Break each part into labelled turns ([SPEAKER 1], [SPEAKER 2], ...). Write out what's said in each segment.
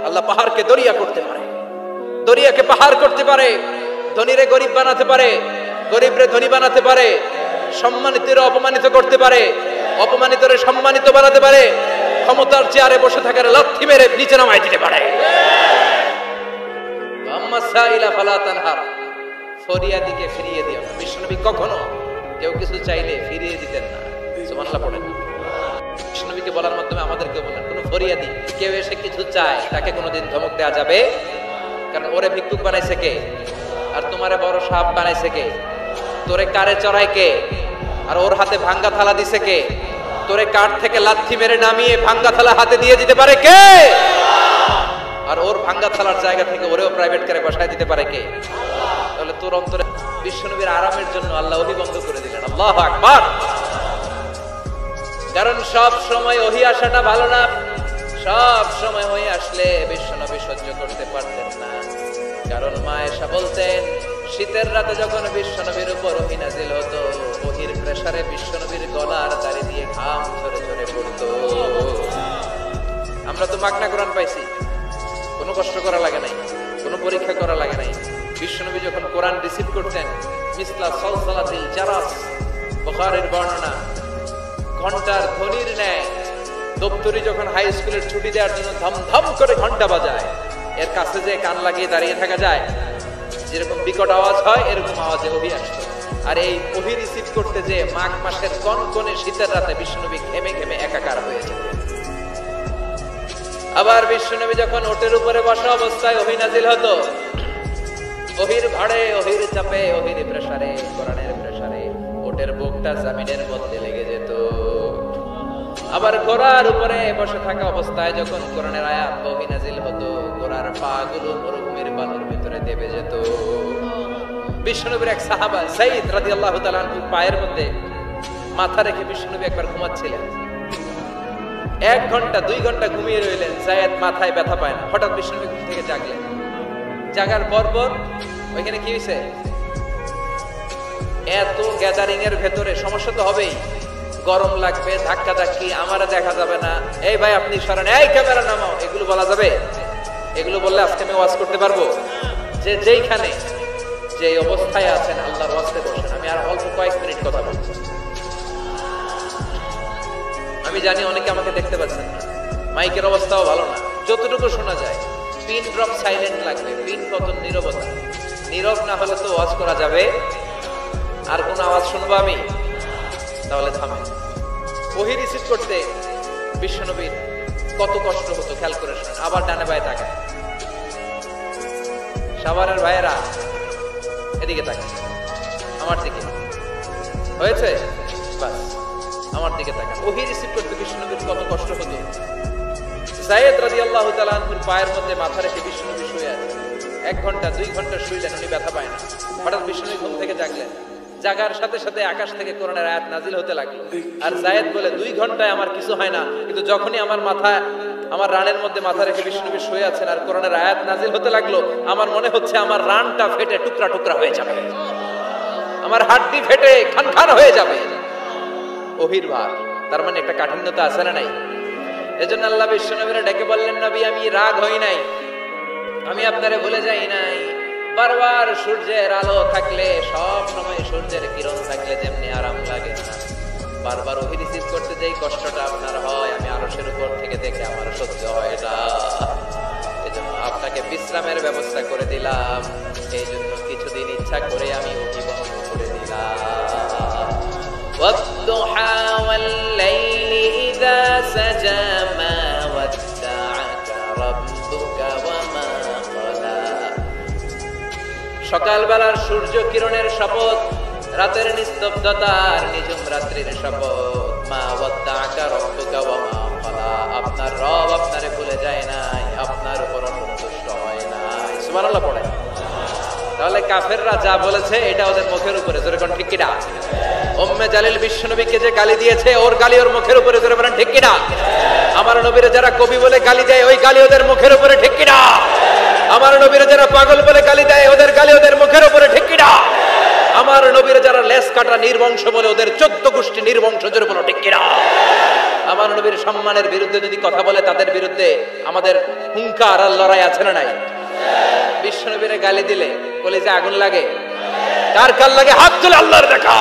[SPEAKER 1] আল্লাহ পাহাড়কে দরিয়া করতে পারে, দরিয়াকে পাহাড় করতে পারে, ধনীরে গরিব বানাতে পারে, গরিবরে ধনী বানাতে পারে, সম্মানিতরে অপমানিত করতে পারে, অপমানিতরে সম্মানিত বানাতে পারে, ক্ষমতার চেয়ারে বসে থাকার লাথি মেরে নিচে নামায় দিতে পারে। আম্মা সাইলা ফালা তানহার, ফরিয়াদিকে ফিরিয়ে দিও না। বিশ্বনবী কখনো কেউ কিছু চাইলে ফিরিয়ে দিতেন না। সুবহানাল্লাহ পড়েন। বিশ্বনবীকে বলার মাধ্যমে আমাদেরকে বলেন, কোন ফরিয়াদি কেউ এসে কিছু চায় তাকে কোনোদিন ধমক দেওয়া যাবে? কারণ ওরে ভিক্ষুক বানাইছে কে? আর তোমারে বড় সাপ বানাইছে কে? তোরে কারে চড়ায় কে? আর ওর হাতে ভাঙ্গা থালা দিছে কে? তোরে কাঠ থেকে লাথি মেরে নামিয়ে ভাঙ্গা থালা হাতে দিয়ে দিতে পারে কে? আর ওর ভাঙ্গা থালার জায়গা থেকে ওরেও প্রাইভেট কারে বসায় দিতে পারে কে? তাহলে তোর অন্তরে বিশ্বনবীর আরামের জন্য আল্লাহ ওহী বন্ধ করে দিলেন। আল্লাহু আকবার। কারণ সব সময় ওহী আসাটা ভালো না। সব সময় ওহী আসলে বিশ্বনবী সহ্য করতে পারতেন না। কারণ মা আয়েশা বলতেন, শীতের রাতে যখন বিশ্বনবীর উপর ওহী নাজিল হতো, ওহীর প্রেসারে বিশ্বনবীর গলার দাড়ি দিয়ে ঘাম ঝরে ঝরে পড়তো। আমরা তো মাগনা কোরআন পাইছি, কোনো কষ্ট করা লাগে নাই, কোনো পরীক্ষা করা লাগে নাই। বিশ্বনবী যখন কোরআন রিসিভ করতেন, মিসলা সালসালাতিল জারাস, বুখারীর বর্ণনা, ঘন্টার ধ্বনির ন্যায় দপ্তরি যখন হাই স্কুলের ছুটি দেওয়ার জন্য ধমধম করে ঘন্টা বাজায়, এর কাছে যে কান লাগিয়ে দাঁড়িয়ে থাকা যায়, যেরকম বিকট আওয়াজ হয় এরকম আওয়াজে ওহী আসতো। আর এই ওহী রিসিভ করতে যে মাঘ মাসের কনকনে শীতের রাতে বিশ্বনবী ঘেমে ঘেমে একাকার হয়ে যেত। আবার বিশ্বনবী যখন ওটের উপরে বসা অবস্থায় ওহী নাজিল হতো, ওহীর ভাড়ে, ওহীর চাপে, ওহীর প্রেসারে, কোরআনের প্রেসারে ওটের বুকটা জমিনের মধ্যে লেগে যেত। আবার ঘোড়ার উপরে বসে থাকা অবস্থায় যখন কোরআনের আয়াত ওহী নাজিল হতো, ঘোড়ার পা গুলো মরুভূমির বালুর ভিতরে দেবে যেত। বিশ্বনবীর এক সাহাবা যায়েদ রাদিয়াল্লাহু তাআলা আনহু পায়ের মধ্যে মাথা রেখে বিশ্বনবী একবার ঘুমাচ্ছিলেন। 1 ঘন্টা 2 ঘন্টা ঘুমিয়ে রইলেন, যায়েদ মাথায় ব্যথা পায় না। হঠাৎ বিশ্বনবী ঘুম থেকে জাগলেন। জাগার পর ওইখানে কি হয়েছে? এত গ্যাদারিং এর ভেতরে সমস্যা তো হবেই, গরম লাগবে, ধাক্কা ধাক্কি, আমারে দেখা যাবে না, এই ভাই আপনি সরেন, এই ক্যামেরা নামাও, এগুলো বলা যাবে? এগুলো বললে আজকে আমি ওয়াজ করতে পারবো? যে যেইখানে যে অবস্থায় আছেন আল্লাহর ওয়াজতে বসেন। আমি আর অল্প কয়েক মিনিট কথা বলবো। আমি জানি অনেকে আমাকে দেখতে পাচ্ছেন না, মাইকের অবস্থাও ভালো না, যতটুকু শোনা যায় পিন ড্রপ সাইলেন্ট লাগবে, পিন পতন নীরবতা। নীরব না হলে তো ওয়াজ করা যাবে? আর কোন আওয়াজ শুনবো আমি? তাহলে থামেন। ওহী রিসিভ করতে বিশ্বনবীর কত কষ্ট হতো খেয়াল করে শুনেন। আবার ডানে বায়ে তাকায়, সাভারের ভাইয়েরা এদিকে তাকায়, আমার দিকে হয়েছে, বাস আমার দিকে তাকান। ওহী রিসিভ করতে বিশ্বনবীর কত কষ্ট হতো। যায়েদ রাদিয়াল্লাহু তাআলা আনহুর পায়ের মধ্যে মাথা রেখে বিশ্বনবী শুয়ে আছেন। 1 ঘন্টা 2 ঘন্টা শুইলেন, উনি ব্যথা পায় না। হঠাৎ বিশ্বনবী ঘুম থেকে জাগলেন। জাগার সাথে সাথে আকাশ থেকে কোরআনের আয়াত নাজিল হতে লাগলো। আর যায়েদ বলে, 2 ঘন্টায় আমার কিছু হয় না, কিন্তু যখনই আমার মাথা, আমার রানের মধ্যে মাথা রেখে বিশ্বনবী শুয়ে আছেন আর কোরআনের আয়াত নাজিল হতে লাগলো, আমার মনে হচ্ছে আমার রানটা ফেটে টুকরা টুকরা হয়ে যাবে, আমার হাড্ডি ফেটে খান খান হয়ে যাবে। ওহীর ভার, তার মানে একটা কাঠিন্যতা আছে না নাই? এজন্য আল্লাহ বিশ্বনবীরা ডেকে বললেন, নবী আমি রাগ হই নাই, আমি আপনারে ভুলে যাই নাই। বারবার সূর্যের আলো থাকলে, সব সময় সূর্যের কিরণ থাকলে যেমনি আরাম লাগে না, বারবার ওহী রিসিভ করতে যেই কষ্টটা আপনার হয়, আমি আরশের উপর থেকে দেখে আমার সহ্য হয় না। এজন্য আপনাকে বিশ্রামের ব্যবস্থা করে দিলাম, এই জন্য কিছুদিন ইচ্ছা করে আমি ওহী বন্ধ করে দিলাম। ওয়াদ-দুহা ওয়াল-লাইলি ইযা সাজা মা ওয়াদ্দা'আকা রাব্বুকা ওয়া মা ক্বালা। সকালবেলার সূর্য কিরণের শপথ, রাতের নিস্তব্ধতার নিঝুম রাত্রির শপথ, মা ওয়াদ্দা'আকা রাব্বুকা ওয়া মা ক্বালা। আপনার রব আপনারে ভুলে যায় নাই, আপনার উপর সন্তুষ্ট হয় নাই। সুবহানাল্লাহ পড়ে। তাহলে কাফেররা যা বলেছে এটা ওদের মুখের উপরে, জোরে কোন ঠিক কিনা? উম্মে জালিল বিশ্বনবীকে যে গালি দিয়েছে, ওর গালি ওর মুখের উপরে, জোরে বলেন ঠিক কিনা? আমার নবীরে যারা কবি বলে গালি দেয়, ওই গালি ওদের মুখের উপরে, ঠিক কিনা? আমার নবীরে যারা পাগল বলে গালি দেয়, ওদের গালি ওদের মুখের উপরে, ঠিক কিনা? আমার নবীরে যারা লেস কাটা নির্বংশ বলে, ওদের 14 গোষ্ঠী নির্বংশ, জোরে বলো ঠিক কিনা? আমার নবীর সম্মানের বিরুদ্ধে যদি কথা বলে তাদের বিরুদ্ধে আমাদের হুঙ্কার আর লড়াই আছে না নাই? বিশ্ব নবীরে গালি দিলে কলিজে আগুন লাগে? কার কার লাগে? হাত তুলে আল্লাহর দেখা।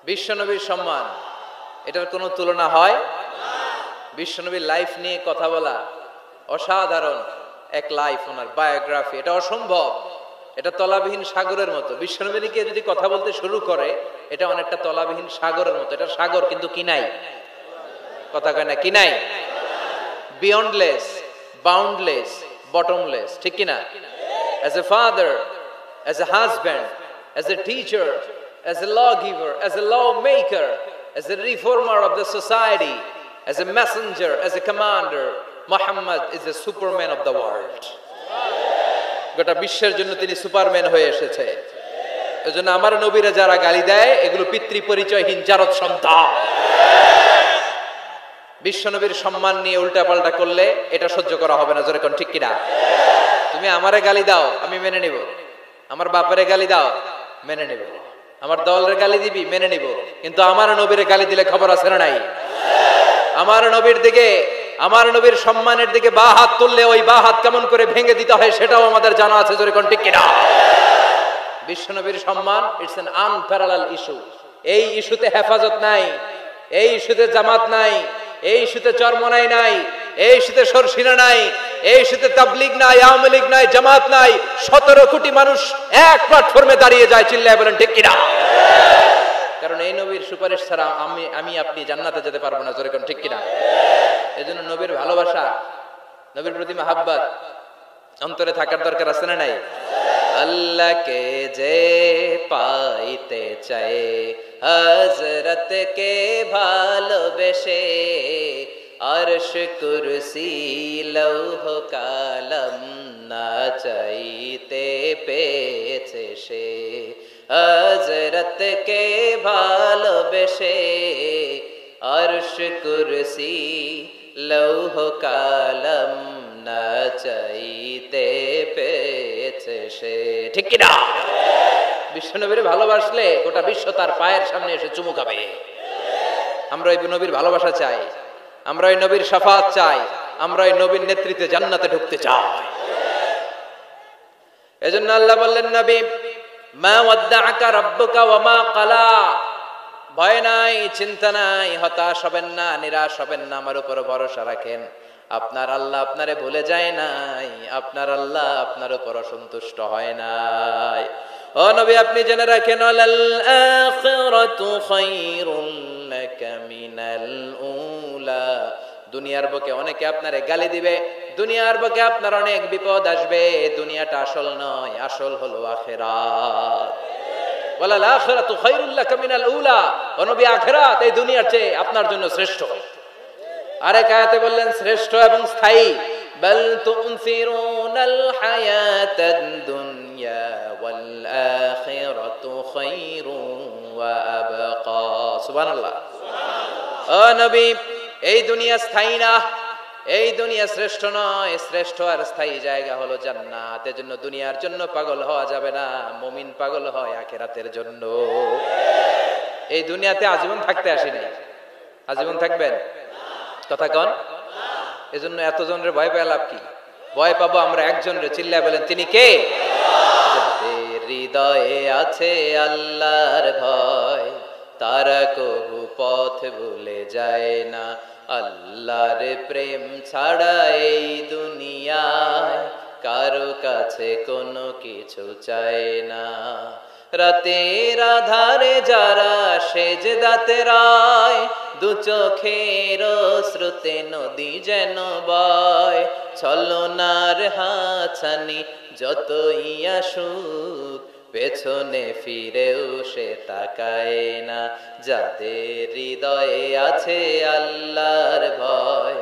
[SPEAKER 1] বিশ্বনবীর সম্মান, এটার কোনো তুলনা হয়? বিশ্বনবীর লাইফ নিয়ে কথা বলা, অসাধারণ এক লাইফ, ওনার বায়োগ্রাফি, এটা অসম্ভব। এটা তলাবিহীন সাগরের মতো। বিশ্বনবীকে যদি কথা বলতে শুরু করে, এটা অনেকটা তলাবিহীন সাগরের মতো। এটা সাগর কিন্তু কি নাই? কথা কয় না, কি নাই? বিয়ন্ডলেস, বাউন্ডলেস, বটমলেস, ঠিক কিনা? As a father, as a husband, as a teacher, as a lawgiver, as a lawmaker, as a reformer of the society, as a messenger, as a commander, Muhammad is the superman of the world. গোটা বিশ্বের জন্য তিনি Superman হয়ে এসেছে। এজন্য আমার নবীরা যারা গালি দেয়, এগুলো পিতৃ পরিচয়হীন জারদ সন্তান। বিশ্ব নবীর সম্মান নিয়ে উল্টাপাল্টা করলে এটা সহ্য করা হবে না। জোরে কোন ঠিক কিনা? তুমি আমারে গালি দাও, আমি মেনে নিব। আমার বাপারে গালি দাও, মেনে নিব। আমার দলের গালি দিবি, মেনে নিব। কিন্তু আমার নবীর গালি দিলে খবর আছে না নাই? আমার নবীর দিকে, আমার নবীর সম্মানের দিকে বা হাত তুললে ওই বা হাত কেমন করে ভেঙে দিতে হয় সেটাও আমাদের জানা আছে। জোরে কোন ঠিক কিনা? বিশ্ব নবীর সম্মান, ইটস অ্যান আনপ্যারালাল ইস্যু। এই ইস্যুতে হেফাজত নাই, এই ইস্যুতে জামাত নাই, এই ইস্যুতে চরমনাই নাই, এই ইস্যুতে সরসিনা নাই, এই ইস্যুতে তাবলীগ নাই, আওয়ামী লীগ নাই, জামাত নাই। 17 কোটি মানুষ এক প্ল্যাটফর্মে দাঁড়িয়ে যায়। চিল্লায় বলেন ঠিক কিনা? কারণ এই নবীর সুপারিশ ছাড়া আমি আপনি জান্নাতে যেতে পারবো না। জোরে কোন ঠিক কিনা? এজন্য নবীর ভালোবাসা, নবীর প্রতি মাহাব্বত অন্তরে থাকার দরকার আছে না নাই? আল্লাহকে যে পাইতে চায়, হযরতকে ভালোবেসে, আরশ কুরসি লৌহ কালাম না চাইতে পেয়েছে সে। হযরতকে ভালোবেসে, আরশ কুরসি লৌহ কালাম না চাইতে পেয়েছে সে। ঠিক কিনা? বিশ্বনবীর ভালোবাসলে গোটা বিশ্ব তার পায়ের সামনে এসে চুমু খাবে। আমরা ওই নবীর ভালোবাসা চাই, আমরা ওই নবীর শাফাত চাই, আমরা ওই নবীর নেতৃত্বে জান্নাতে ঢুকতে চাই। এজন্য আল্লাহ বললেন, নবী মা ওয়াদ্দাআকা রাব্বুকা ওয়া মা ক্বালা। ভয় নাই, চিন্তা নাই, হতাশ হবেন না, নিরাশ হবেন না, আমার উপর ভরসা রাখেন। আপনার আল্লাহ আপনারে ভুলে যায় নাই, আপনার আল্লাহ আপনার উপর অসন্তুষ্ট হয় নাই। ও নবী, আপনি জেনে রাখেন, আল আখিরাতু খায়রুন লাকা মিনাল উলা। দুনিয়ার বুকে অনেকে আপনারে গালি দিবে, দুনিয়ার বুকে আপনার অনেক বিপদ আসবে। দুনিয়াটা আসল নয়, আসল হলো আখিরাত। ওয়ালাল আখিরাতু খায়রুল লাকা মিনাল উলা। ও নবী, আখিরাত এই দুনিয়ার চেয়ে আপনার জন্য শ্রেষ্ঠ। আরেক আয়াতে বললেন শ্রেষ্ঠ এবং স্থায়ী। বাল তুনসিরুনাল হায়াতাদ দুনিয়া ওয়াল আখিরাতু খায়রুন ওয়া আবকা। সুবহানাল্লাহ। ও নবী, এই দুনিয়া স্থায়ী না, এই দুনিয়া শ্রেষ্ঠ নয়। শ্রেষ্ঠ আর স্থায়ী জায়গা হলো জান্নাত। এজন্য দুনিয়ার জন্য পাগল হওয়া যাবে না। মুমিন পাগল হয় আখিরাতের জন্য। এই দুনিয়াতে আজীবন থাকতে আসি নাই, আজীবন থাকবেন? কথা কন। এজন্য এতজনের ভয় পেয়ে লাভ কি? ভয় পাবো আমরা একজনের। চিল্লায় বলেন, তিনি কে? যাদের হৃদয়ে আছে আল্লাহর ভয়, তারা কবু পথ ভুলে যায় না। আল্লাহর প্রেম ছাড়া এই দুনিয়ায় কারো কাছে কোনো কিছু চায় না। রাতের আধারে যারা সেজদাতে রায়, দু চোখের স্রোতে নদী যেন বয়। ছলনার হাতছানি যতই আসুক, পেছনে ফিরেও সে তাকায় না। যাদের হৃদয়ে আছে আল্লাহর ভয়,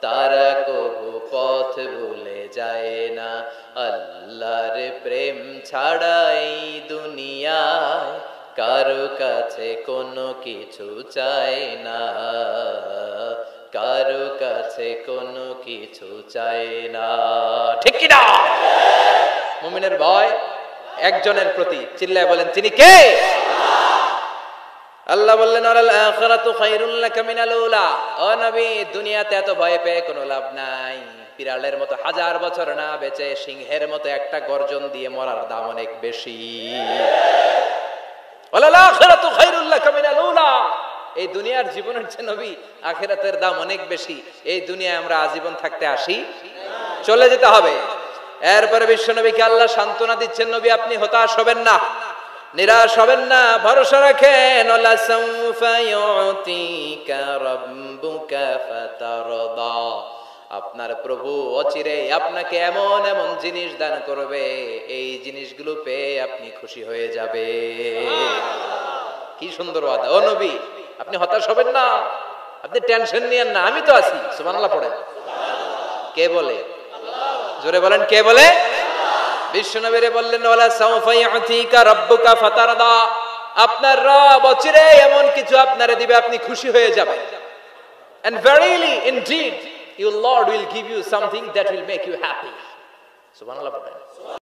[SPEAKER 1] তারা কবু পথ ভুলে যায় না। আল্লাহর প্রেম ছাড়া এই দুনিয়ায় কারো কাছে কোনো কিছু চাই না, কারো কাছে কোনো কিছু চাই না। ঠিক কি না? মুমিনের ভয় একজনের প্রতি, চিল্লায় বলেন তিনি কে? আল্লাহ বললেন আল আখিরাতু খায়রুল লাকা মিনাল উলা। ও নবী, দুনিয়াতে এত ভয় পেয়ে কোনো লাভ নাই। বিড়ালের মতো হাজার বছর না বেঁচে সিংহের মতো একটা গর্জন দিয়ে মরার দাম অনেক বেশি। আল আখিরাতু খায়রুল লাকা মিনাল উলা। এই দুনিয়ার জীবনের চেয়ে নবী আখিরাতের দাম অনেক বেশি। এই দুনিয়ায় আমরা আজীবন থাকতে আসি, চলে যেতে হবে। এরপরে বিশ্ব নবীকে আল্লাহ সান্ত্বনা দিচ্ছেন, নবী আপনি হতাশ হবেন না, নিরাশ হবেন না, ভরসা রাখেন। ওয়ালা সাউফা ইউতিকা রাব্বুকা ফাতারদা। আপনার প্রভু অচিরে আপনাকে এমন এমন জিনিস দান করবে, এই জিনিসগুলো পেয়ে আপনি খুশি হয়ে যাবে। কি সুন্দর ওয়াদা। ও নবী, আপনি হতাশ হবেন না, আপনি টেনশন নিয়েন না, আমি তো আছি। সুবহানাল্লাহ পড়েন। কে বলে? জোরে বলেন, কে বলে? বিশ্বনবীরে বললেন ওয়ালা সাউফা ইউতিকা রাব্বুকা ফাতারদা। আপনার রব অচিরে এমন কিছু আপনারে দিবে, আপনি খুশি হয়ে যাবেন। And verily indeed your Lord will give you something that will make you happy. সুবহানাল্লাহ পড়েন।